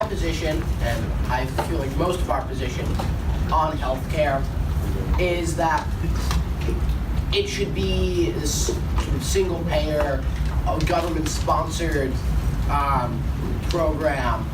Position, and I feel like most of our position on healthcare is that it should be this sort of single-payer, government-sponsored program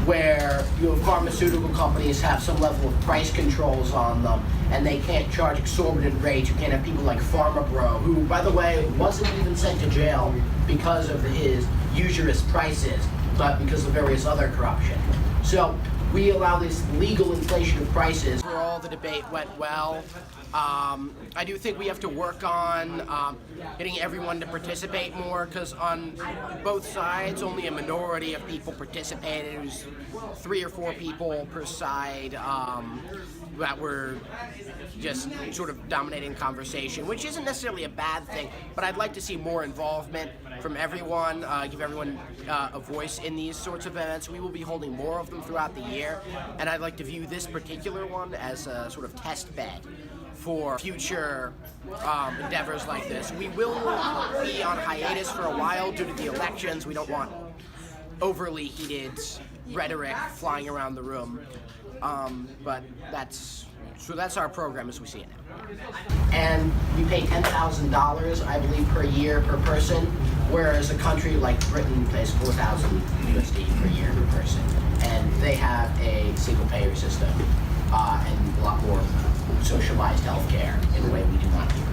where pharmaceutical companies have some level of price controls on them, and they can't charge exorbitant rates. You can't have people like Pharma Bro, who, by the way, wasn't even sent to jail because of his usurious prices, but because of various other corruption. So we allow this legal inflation of prices. Overall, the debate went well. I do think we have to work on getting everyone to participate more, because on both sides, only a minority of people participated. It was 3 or 4 people per side that were just sort of dominating conversation, which isn't necessarily a bad thing, but I'd like to see more involvement from everyone, give everyone a voice in these sorts of events. We will be holding more of them throughout the year, and I'd like to view this particular one as a sort of test bed for future endeavors like this. We will be on hiatus for a while due to the elections. We don't want overly heated rhetoric flying around the room, but that's our program as we see it now. And we pay $10,000, I believe, per year per person, whereas a country like Britain pays 4,000 USD per year per person, and they have a single-payer system and a lot more socialized healthcare in a way we do not here.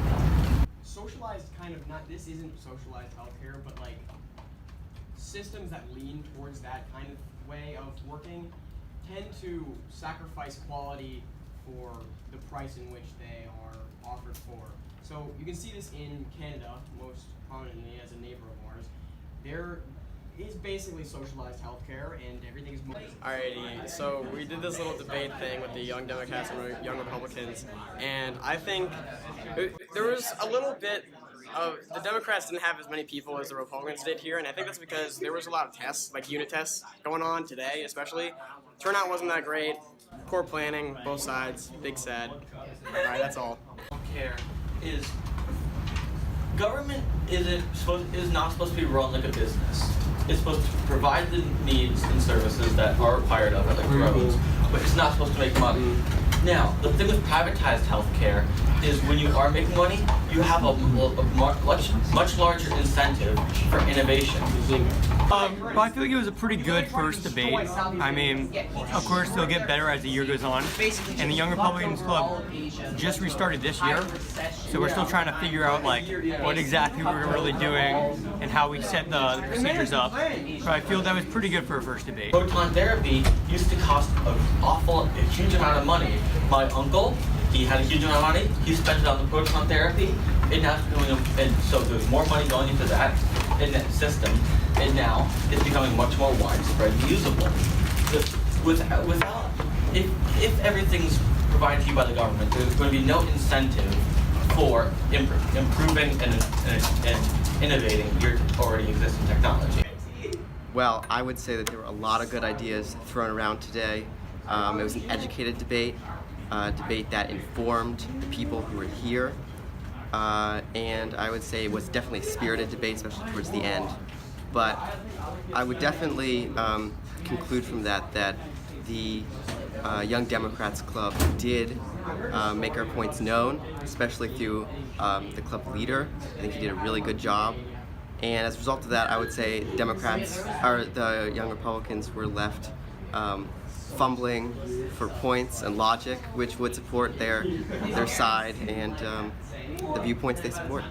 Socialized kind of not. This isn't socialized healthcare, but like systems that lean towards that kind of way of working tend to sacrifice quality for the price in which they are offered for. So you can see this in Canada, most prominently as a neighbor of ours. There is basically socialized healthcare, and everything is. Alrighty, so we did this little debate thing with the Young Democrats and Young Republicans, and I think there was a little bit of, the Democrats didn't have as many people as the Republicans did here, and I think that's because there was a lot of tests, like unit tests, going on today especially. Turnout wasn't that great, poor planning, both sides, big sad. Alright, that's all. Care is government is not supposed to be run like a business. It's supposed to provide the needs and services that are required of it, like roads, but it's not supposed to make money. Now, the thing with privatized healthcare is when you are making money, you have a much larger incentive for innovation. Well, I feel like it was a pretty good first debate. I mean, of course, they'll get better as the year goes on. And the Young Republicans Club just restarted this year, so we're still trying to figure out like what exactly we're really doing and how we set the procedures up. But I feel that was pretty good for a first debate. Proton therapy used to cost a huge amount of money. My uncle, he had a huge amount of money. He spent it on the proton therapy, and now and so there's more money going into that in that system, and now it's becoming much more widespread and usable. Without, if everything's provided to you by the government, there's going to be no incentive for improving and innovating your already existing technology. Well, I would say that there were a lot of good ideas thrown around today. It was an educated debate, a debate that informed the people who were here, and I would say it was definitely a spirited debate, especially towards the end. But I would definitely conclude from that the Young Democrats Club did make our points known, especially through the club leader. I think he did a really good job. And as a result of that, I would say the Young Republicans were left fumbling for points and logic, which would support their side and the viewpoints they support.